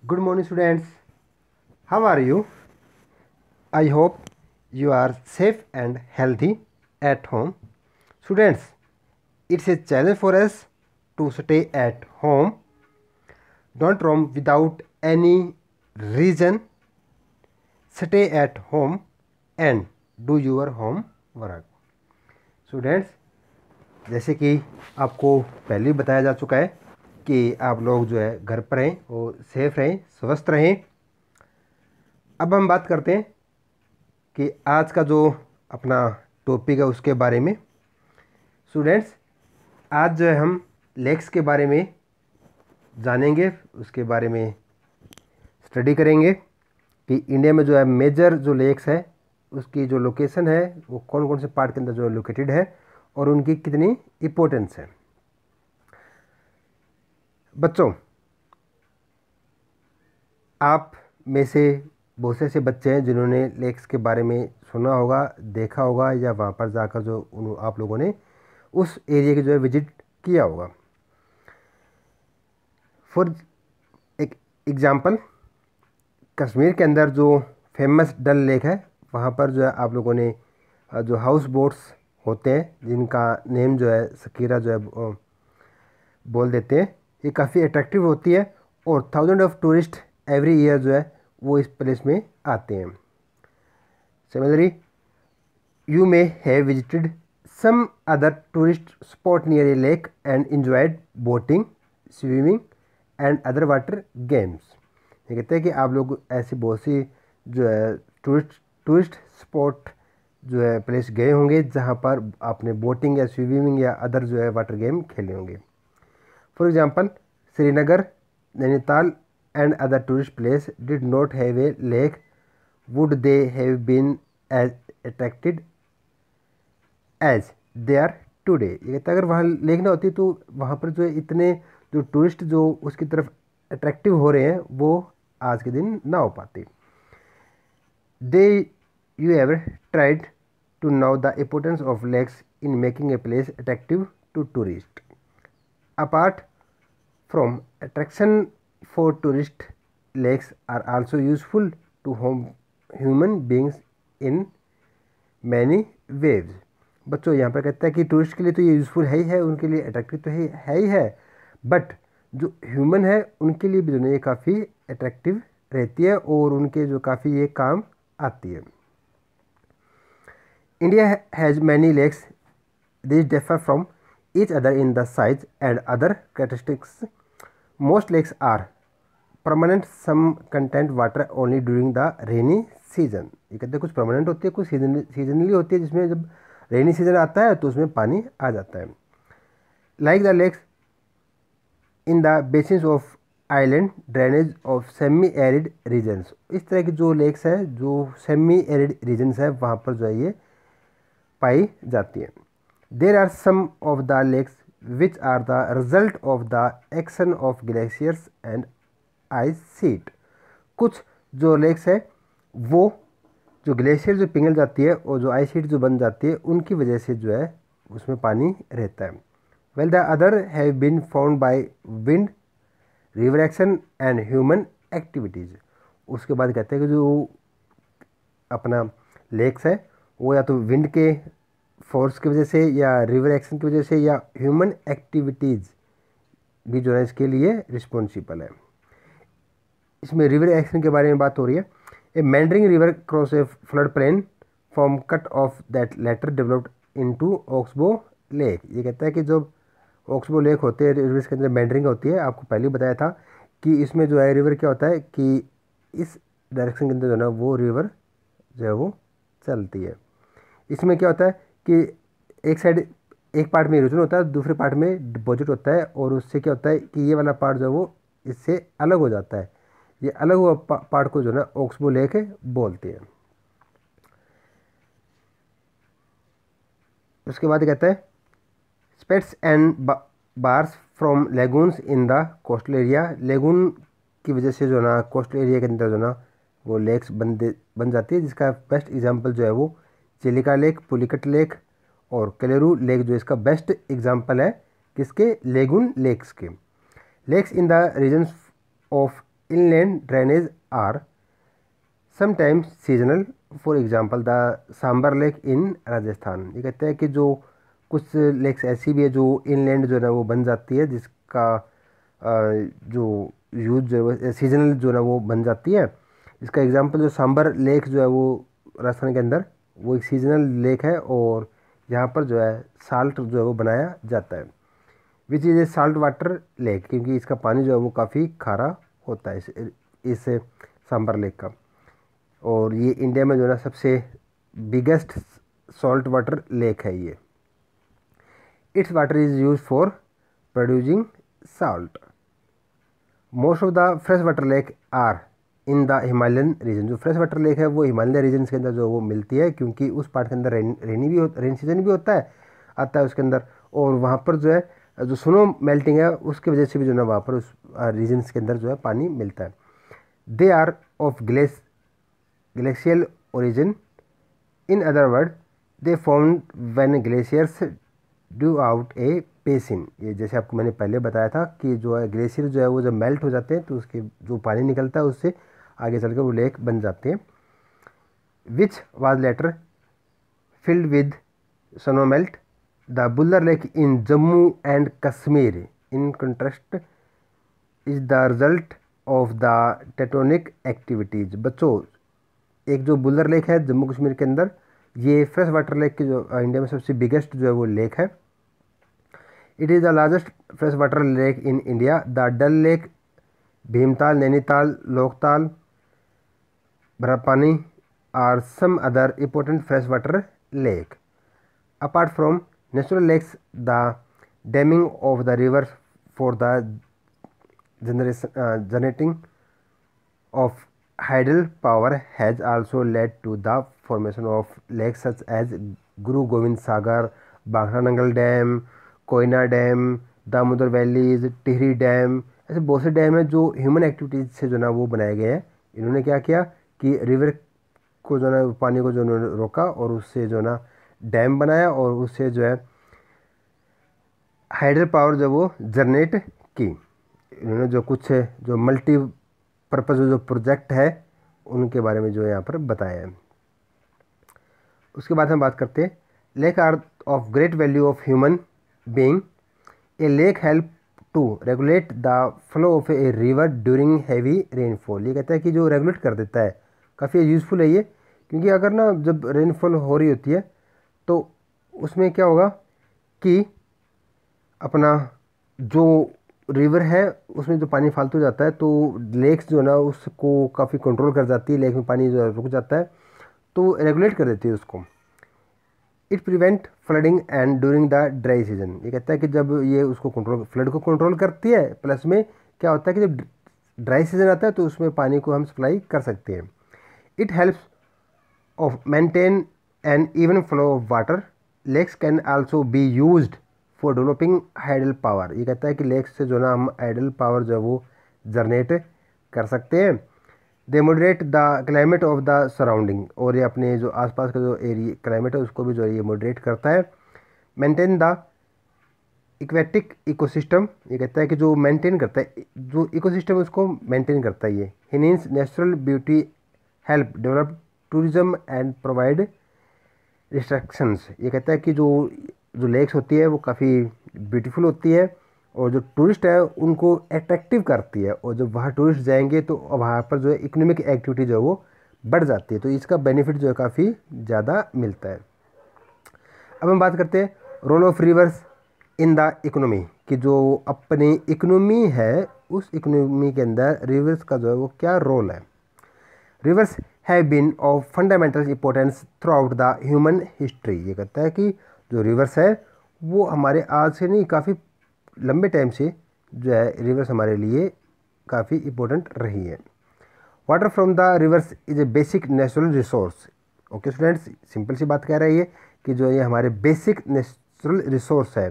Good morning, students. How are you? I hope you are safe and healthy at home. Students, it's a challenge for us to stay at home. Don't roam without any reason. Stay at home and do your homework. Students, जैसे कि आपको पहले ही बताया जा चुका है कि आप लोग जो है घर पर रहें और सेफ रहें, स्वस्थ रहें। अब हम बात करते हैं कि आज का जो अपना टॉपिक है उसके बारे में। स्टूडेंट्स, आज जो है हम लेक्स के बारे में जानेंगे, उसके बारे में स्टडी करेंगे कि इंडिया में जो है मेजर जो लेक्स है उसकी जो लोकेशन है वो कौन कौन से पार्ट के अंदर जो लोकेटेड है और उनकी कितनी इम्पोर्टेंस है। बच्चों, आप में से बहुत से ऐसे बच्चे हैं जिन्होंने लेक्स के बारे में सुना होगा, देखा होगा या वहाँ पर जाकर जो आप लोगों ने उस एरिया की जो है विजिट किया होगा। फॉर एक एग्जांपल, कश्मीर के अंदर जो फेमस डल लेक है वहाँ पर जो है आप लोगों ने जो हाउस बोट्स होते हैं जिनका नेम जो है सकीरा जो है बोल देते हैं, ये काफ़ी अट्रैक्टिव होती है और thousand of tourist every year जो है वो इस प्लेस में आते हैं। Similarly, you may have visited some other tourist spot near a lake and enjoyed boating, swimming and other water games. ये कहते हैं कि आप लोग ऐसी बहुत सी जो है टूरिस्ट स्पॉट जो है प्लेस गए होंगे जहाँ पर आपने बोटिंग या स्विमिंग या अदर जो है वाटर गेम खेले होंगे। For example, Srinagar, Nainital and other tourist place did not have a lake. Would they have been as attracted as they are today? ये कहता है अगर वहाँ लेक ना होती तो वहाँ पर जो है इतने जो टूरिस्ट जो उसकी तरफ अट्रैक्टिव हो रहे हैं वो आज के दिन ना हो पाते। They you ever tried to know the importance of lakes in making a place attractive to tourists? Apart from attraction for tourist, lakes are also useful to human beings in many ways. बच्चों, यहाँ पर कहता है कि tourist के लिए तो ये यूज़फुल है उनके लिए अट्रैक्टिव तो है ही है, बट जो ह्यूमन है उनके लिए भी जो है ये काफ़ी अट्रैक्टिव रहती है और उनके जो काफ़ी ये काम आती है। India has many lakes, this differ from each other in the size and other characteristics. Most lakes are permanent, some contain water only during the rainy season. ये कहते हैं कुछ परमानेंट होती है, कुछ सीजनली होती है जिसमें जब रेनी सीजन आता है तो उसमें पानी आ जाता है। Like the lakes in the basins of island drainage of semi arid regions. इस तरह की जो लेक्स है जो सेमी एरिड रीजन्स है वहाँ पर जो है ये पाई जाती है। There are some of the lakes which are the result of the action of glaciers and ice sheet. कुछ जो लेक्स है वो जो ग्लेशियर जो पिघल जाती है और जो आइस शीट जो बन जाती है उनकी वजह से जो है उसमें पानी रहता है। Well, the other have been formed by wind, river action and human activities. उसके बाद कहते हैं कि जो अपना लेक्स है वो या तो विंड के फोर्स की वजह से या रिवर एक्शन की वजह से या ह्यूमन एक्टिविटीज़ भी जो है इसके लिए रिस्पॉन्सिबल है। इसमें रिवर एक्शन के बारे में बात हो रही है। A meandering river cross a flood plain from cut off that later developed into oxbow lake. ये कहता है कि जो ऑक्सबो लेक होते हैं रिवर्स के अंदर मेंडरिंग होती है। आपको पहले बताया था कि इसमें जो है रिवर क्या होता है कि इस डायरेक्शन के अंदर जो है ना वो रिवर जो है वो चलती है। इसमें क्या होता है कि एक साइड एक पार्ट में इरोजन होता है, दूसरे पार्ट में डिपॉजिट होता है और उससे क्या होता है कि ये वाला पार्ट जो है वो इससे अलग हो जाता है। ये अलग हुआ पार्ट को जो है ना ऑक्सबो लेक बोलते हैं। उसके बाद कहता है spades and bars from lagoons in the coastal area. Lagoon की वजह से जो है ना कोस्टल एरिया के अंदर जो है ना वो लेक्स बन जाती है, जिसका बेस्ट एग्जाम्पल जो है वो चिलिका लेक, पुलिकट लेक और कलेरू लेक जो इसका बेस्ट एग्जांपल है किसके, लेगून लेक्स के। Lakes in the regions of inland drainage are sometimes seasonal. For example the Sambhar lake in Rajasthan. ये कहते हैं कि जो कुछ लेक्स ऐसी भी है जो इनलैंड जो है ना वो बन जाती है, जिसका जो यूज जो है सीजनल जो है ना वो बन जाती है। इसका एग्जांपल जो सांबर लेक जो है वो राजस्थान के अंदर वो एक सीजनल लेक है, और यहाँ पर जो है साल्ट जो है वो बनाया जाता है, which is a salt water lake, क्योंकि इसका पानी जो है वो काफ़ी खारा होता है इस सांबर लेक का। और ये इंडिया में जो है ना सबसे बिगेस्ट सॉल्ट वाटर लेक है ये। Its water is use for producing salt. Most of the fresh water lake are in the Himalayan region. जो फ्रेश वाटर लेक है वो हिमालय रीजन के अंदर जो वो मिलती है, क्योंकि उस पार्ट के अंदर रेन सीजन भी होता है, आता है उसके अंदर, और वहाँ पर जो है जो स्नो मेल्टिंग है उसकी वजह से भी जो है ना वहाँ पर उस रीजन्स के अंदर जो है पानी मिलता है। They are of glacial origin. In other words, they formed when glaciers due out a basin. ये जैसे आपको मैंने पहले बताया था कि जो है ग्लेशियर जो है वो जब मेल्ट हो जाते हैं तो उसके जो पानी निकलता है उससे आगे चलकर वो लेक बन जाते हैं। Which was later filled with snow melt. The Buller Lake in Jammu and Kashmir, in contrast, is the result of the tectonic activities. बच्चों, एक जो बुलर लेक है जम्मू कश्मीर के अंदर, ये फ्रेश वाटर लेक की जो इंडिया में सबसे बिगेस्ट जो है वो लेक है। It is the largest fresh water lake in India. The Dal lake, Bhimtal, Nainital, Loktal, Bharapani are some other important fresh water lake. Apart from natural lakes, the damming of the rivers for the generating of hydel power has also led to the formation of lakes such as Guru Gobind Sagar, Bhangra Nangal Dam, Koyna dam, Damodar valleys, Tehri dam, ऐसे बहुत से dam हैं जो human activities से जो ना वो बनाए गए हैं। इन्होंने क्या किया कि रिवर को जो ना पानी को जो रोका और उससे जो ना डैम बनाया और उससे जो है हाइडल पावर जो वो जनरेट की। इन्होंने जो कुछ जो मल्टीपर्पज़ जो प्रोजेक्ट है उनके बारे में जो यहाँ पर बताया है। उसके बाद हम बात करते हैं lake are of great value of human being. A lake help to regulate the flow of a river during heavy rainfall. ये कहता है कि जो रेगुलेट कर देता है, काफ़ी यूज़फुल है ये, क्योंकि अगर ना जब रेनफॉल हो रही होती है तो उसमें क्या होगा कि अपना जो रिवर है उसमें जो पानी फालतू जाता है तो लेक्स जो है ना उसको काफ़ी कंट्रोल कर जाती है, लेक में पानी जो रुक जाता है तो रेगुलेट कर देती है उसको। It prevent flooding and during the dry season. ये कहता है कि जब ये उसको कंट्रोल, फ्लड को कंट्रोल करती है, प्लस में क्या होता है कि जब ड्राई सीजन आता है तो उसमें पानी को हम सप्लाई कर सकते हैं। It helps of maintain an even flow of water. Lakes can also be used for developing hydel power. ये कहता है कि लेक्स से जो ना हम हाइडल पावर जो है वो जनरेट कर सकते हैं। They moderate the climate of the surrounding, और ये अपने जो आसपास का जो एरिया क्लाइमेट है उसको भी जो है ये मॉडरेट करता है। Maintain the aquatic ecosystem. ये कहता है कि जो मेंटेन करता है, जो इकोसिस्टम है उसको मेंटेन करता है ये। Enhances natural beauty, help develop tourism and provide restrictions. ये कहता है कि जो लेक्स होती है वो काफ़ी ब्यूटीफुल होती है और जो टूरिस्ट है उनको अट्रैक्टिव करती है, और जब वहाँ टूरिस्ट जाएंगे तो वहाँ पर जो है इकोनॉमिक एक्टिविटी जो है वो बढ़ जाती है, तो इसका बेनिफिट जो है काफ़ी ज़्यादा मिलता है। अब हम बात करते हैं role of rivers in the economy, कि जो अपनी इकोनॉमी है उस इकोनॉमी के अंदर रिवर्स का जो है वो क्या रोल है। Rivers have been of fundamental importance throughout the human history. ये कहता है कि जो रिवर्स है वो हमारे आज से नहीं, काफ़ी लंबे टाइम से जो है रिवर्स हमारे लिए काफ़ी इम्पोर्टेंट रही है। Water from the rivers is a basic natural resource. Okay students, simple सी बात कह रही है कि जो ये हमारे बेसिक नेचुरल रिसोर्स है,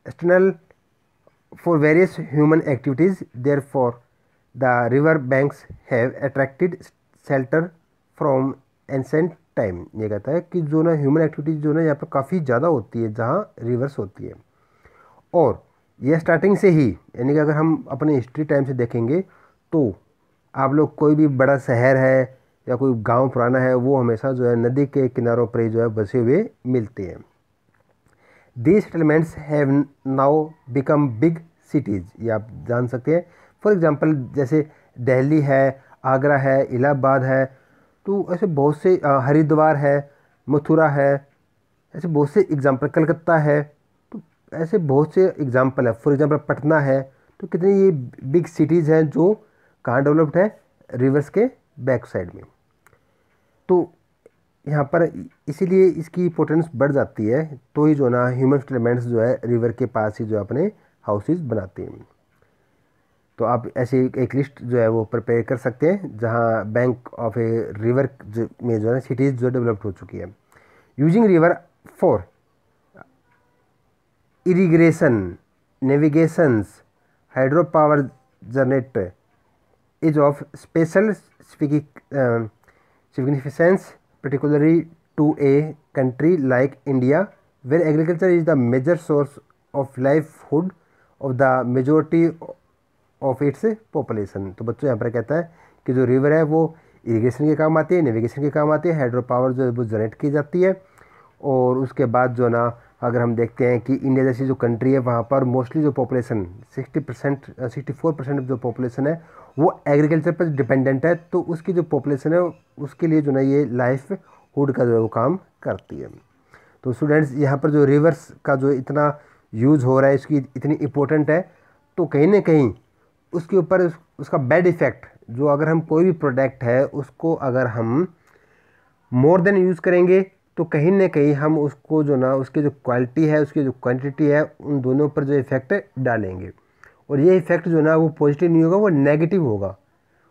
external for various human activities. Therefore the river banks have attracted shelter from ancient time. ये कहता है कि जो ना ह्यूमन एक्टिविटीज़ जो ना यहाँ पर काफ़ी ज़्यादा होती है जहाँ रिवर्स होती है, और ये स्टार्टिंग से ही, यानी कि अगर हम अपने हिस्ट्री टाइम से देखेंगे तो आप लोग कोई भी बड़ा शहर है या कोई गांव पुराना है, वो हमेशा जो है नदी के किनारों पर ही जो है बसे हुए मिलते हैं। These settlements have now become big cities, ये आप जान सकते हैं। फॉर एग्जांपल जैसे दिल्ली है, आगरा है, इलाहाबाद है, तो ऐसे बहुत से हरिद्वार है, मथुरा है, ऐसे बहुत से एग्जांपल, कलकत्ता है, तो ऐसे बहुत से एग्जांपल है। फॉर एग्जांपल पटना है, तो कितनी ये बिग सिटीज़ हैं जो कहाँ डेवलप्ड है, रिवर्स के बैक साइड में। तो यहाँ पर इसीलिए इसकी इम्पोर्टेंस बढ़ जाती है, तो ही जो ना ह्यूमन सेटलमेंट्स जो है रिवर के पास ही जो अपने हाउसेज बनाते हैं। तो आप ऐसी एक लिस्ट जो है वो प्रिपेयर कर सकते हैं जहाँ बैंक ऑफ ए रिवर में जो है सिटीज़ जो डेवलप्ड हो चुकी है। Using river for irrigation, navigations, hydro power generator is of special significance, particularly to a country like India, where agriculture is the major source of livelihood of the majority of its population। तो बच्चों यहाँ पर कहता है कि जो river है वो इरिगेशन के काम आती है, नेविगेशन के काम आती है, हाइड्रो पावर जो है वो जनरेट की जाती है। और उसके बाद जो ना अगर हम देखते हैं कि इंडिया जैसी जो कंट्री है वहाँ पर मोस्टली जो पॉपुलेशन 64% जो पॉपुलेशन है वो एग्रीकल्चर पर डिपेंडेंट है। तो उसकी जो पॉपुलेशन है उसके लिए जो ना ये लाइवहुड का जो है वो काम करती है। तो स्टूडेंट्स यहाँ पर जो रिवर्स का जो इतना यूज़ हो रहा है, इसकी इतनी इम्पोर्टेंट है, तो कहीं ना कहीं उसके ऊपर उसका बैड इफ़ेक्ट, जो अगर हम कोई भी प्रोडक्ट है उसको अगर हम मोर देन यूज़ करेंगे तो कहीं ना कहीं हम उसको जो ना उसकी जो क्वालिटी है, उसकी जो क्वांटिटी है, उन दोनों पर जो इफ़ेक्ट डालेंगे। और ये इफ़ेक्ट जो ना वो पॉजिटिव नहीं होगा, वो नेगेटिव होगा।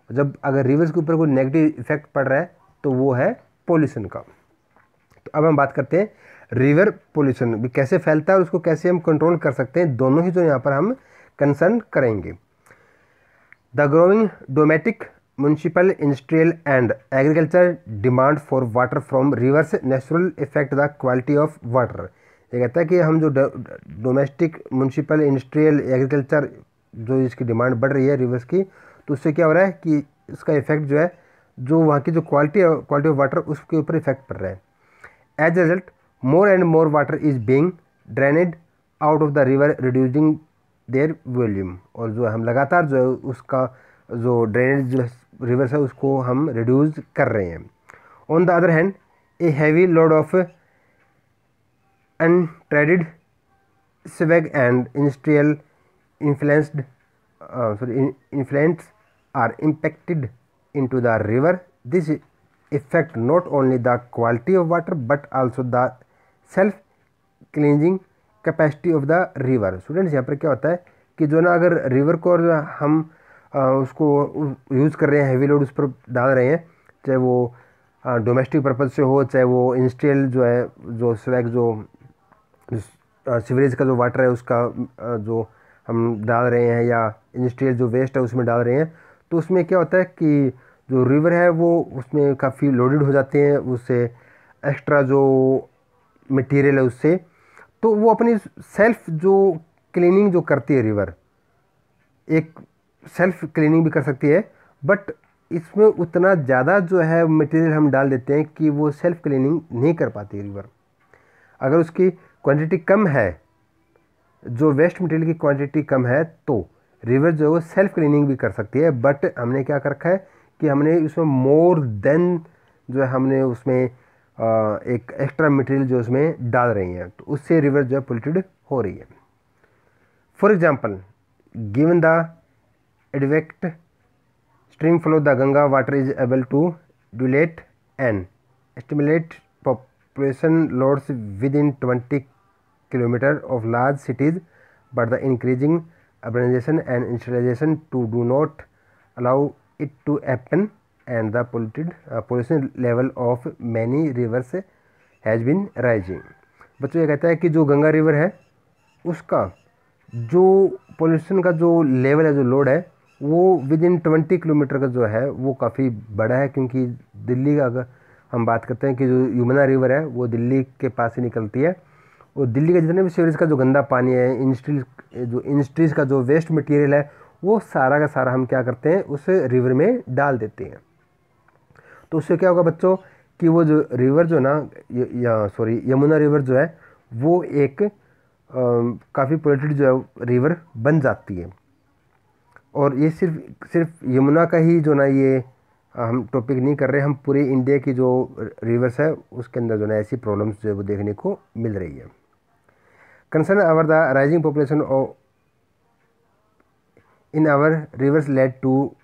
जब अगर रिवर्स के ऊपर कोई नेगेटिव इफ़ेक्ट पड़ रहा है तो वो है पोल्यूशन का। तो अब हम बात करते हैं रिवर पोल्यूशन भी कैसे फैलता है और उसको कैसे हम कंट्रोल कर सकते हैं, दोनों ही जो यहाँ पर हम कंसर्न करेंगे। The growing domestic, municipal, industrial and agriculture demand for water from rivers natural affect the quality of water। ये कहता है कि हम जो डोमेस्टिक, म्यूनसिपल, इंडस्ट्रियल, एग्रीकल्चर जो इसकी डिमांड बढ़ रही है रिवर्स की, तो उससे क्या हो रहा है कि इसका इफेक्ट जो है, जो वहाँ की जो क्वालिटी ऑफ वाटर उसके ऊपर इफेक्ट पड़ रहा है। As a result more and more water is being drained out of the river reducing their volume. और जो हम लगातार जो है उसका जो ड्रेनेज जो रिवर्स है उसको हम रिड्यूस कर रहे हैं। On the other hand a heavy load of untreated swag and industrial influence are impacted into the river. This affect not only the quality of water but also the self cleansing capacity of the river. Students यहाँ पर क्या होता है कि जो ना अगर river को हम उसको यूज़ कर रहे हैं, हैवी लोड उस पर डाल रहे हैं, चाहे वो डोमेस्टिक पर्पज़ से हो, चाहे वो इंडस्ट्रियल जो है जो स्वैग जो सीवरेज का जो वाटर है उसका जो हम डाल रहे हैं, या इंडस्ट्रियल जो वेस्ट है उसमें डाल रहे हैं, तो उसमें क्या होता है कि जो रिवर है वो उसमें काफ़ी लोडेड हो जाते हैं, उससे एक्स्ट्रा जो मटेरियल है उससे, तो वो अपनी सेल्फ जो क्लीनिंग जो करती है रिवर, एक सेल्फ क्लीनिंग भी कर सकती है, बट इसमें उतना ज़्यादा जो है मटेरियल हम डाल देते हैं कि वो सेल्फ क्लीनिंग नहीं कर पाती रिवर। अगर उसकी क्वांटिटी कम है, जो वेस्ट मटेरियल की क्वांटिटी कम है, तो रिवर जो है वो सेल्फ क्लीनिंग भी कर सकती है। बट हमने क्या कर रखा है कि हमने उसमें मोर देन जो है हमने उसमें एक एक्स्ट्रा मटेरियल जो उसमें डाल रही हैं, तो उससे रिवर जो है पोल्यूटेड हो रही है। For example given the adequate stream flow the Ganga water is able to dilute and stimulate population loads within 20 km of large cities, but the increasing urbanization and industrialization do not allow it to happen, and the pollution level of many rivers has been rising। बच्चों ये कहता है कि जो Ganga river है उसका जो pollution का जो लेवल है, जो लोड है, वो विद इन 20 किलोमीटर का जो है वो काफ़ी बड़ा है, क्योंकि दिल्ली का अगर हम बात करते हैं कि जो यमुना रिवर है वो दिल्ली के पास ही निकलती है, और दिल्ली का जितने भी सीवरेज का जो गंदा पानी है, इंडस्ट्रीज़ का जो वेस्ट मटेरियल है, वो सारा का सारा हम क्या करते हैं उस रिवर में डाल देते हैं। तो उससे क्या होगा बच्चों कि वो जो रिवर जो ना यमुना रिवर जो है वो एक काफ़ी पोल्यूटेड जो है रिवर बन जाती है। और ये सिर्फ सिर्फ यमुना का ही जो ना ये हम टॉपिक नहीं कर रहे, हम पूरे इंडिया की जो रिवर्स है उसके अंदर जो ना ऐसी प्रॉब्लम्स जो है वो देखने को मिल रही है। Concern over the rising population in our rivers led to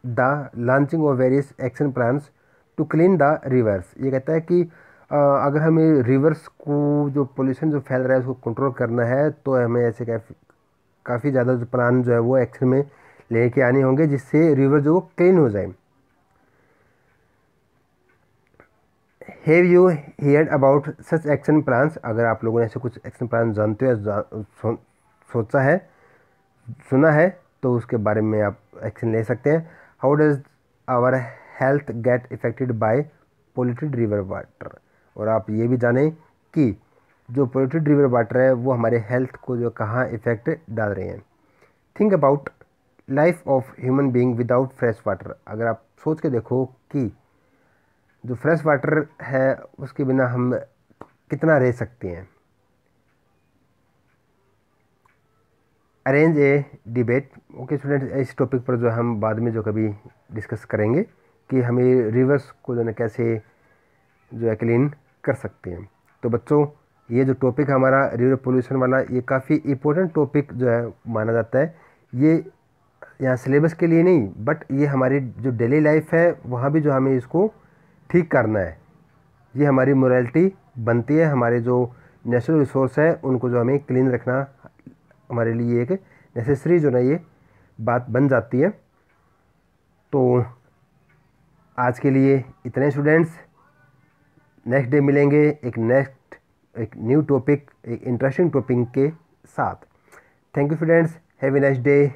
the launching of various action plans to clean the rivers. ये कहता है कि अगर हमें रिवर्स को जो पोल्यूशन जो फैल रहा है उसको कंट्रोल करना है तो हमें ऐसे काफ़ी ज़्यादा जो प्लान जो है वो एक्शन में लेके आने होंगे जिससे रिवर जो क्लीन हो जाए। Have you heard about such action plans? अगर आप लोगों ने ऐसे कुछ एक्शन प्लान जानते हो सोचा है, सुना है, तो उसके बारे में आप एक्शन ले सकते हैं। How does our health get effected by polluted river water? और आप ये भी जानें कि जो पोल्यूटेड रिवर वाटर है वो हमारे हेल्थ को जो कहाँ इफेक्ट डाल रहे हैं। Think about life of human being without fresh water. अगर आप सोच के देखो कि जो फ्रेश वाटर है उसके बिना हम कितना रह सकते हैं। अरेंज ए डिबेट। ओके स्टूडेंट्स, इस टॉपिक पर जो हम बाद में जो कभी डिस्कस करेंगे कि हमें रिवर्स को जो है कैसे जो है क्लीन कर सकते हैं। तो बच्चों ये जो टॉपिक हमारा रिवर पोल्यूशन वाला ये काफ़ी इम्पोर्टेंट टॉपिक जो है माना जाता है। ये यहाँ सिलेबस के लिए नहीं बट ये हमारी जो डेली लाइफ है वहाँ भी जो हमें इसको ठीक करना है। ये हमारी मोरालिटी बनती है, हमारे जो नेचुरल रिसोर्स है उनको जो हमें क्लीन रखना हमारे लिए एक नेसेसरी जो ना ये बात बन जाती है। तो आज के लिए इतने स्टूडेंट्स, नेक्स्ट डे मिलेंगे एक न्यू टॉपिक, एक इंटरेस्टिंग टॉपिक के साथ। Thank you students, have a nice day.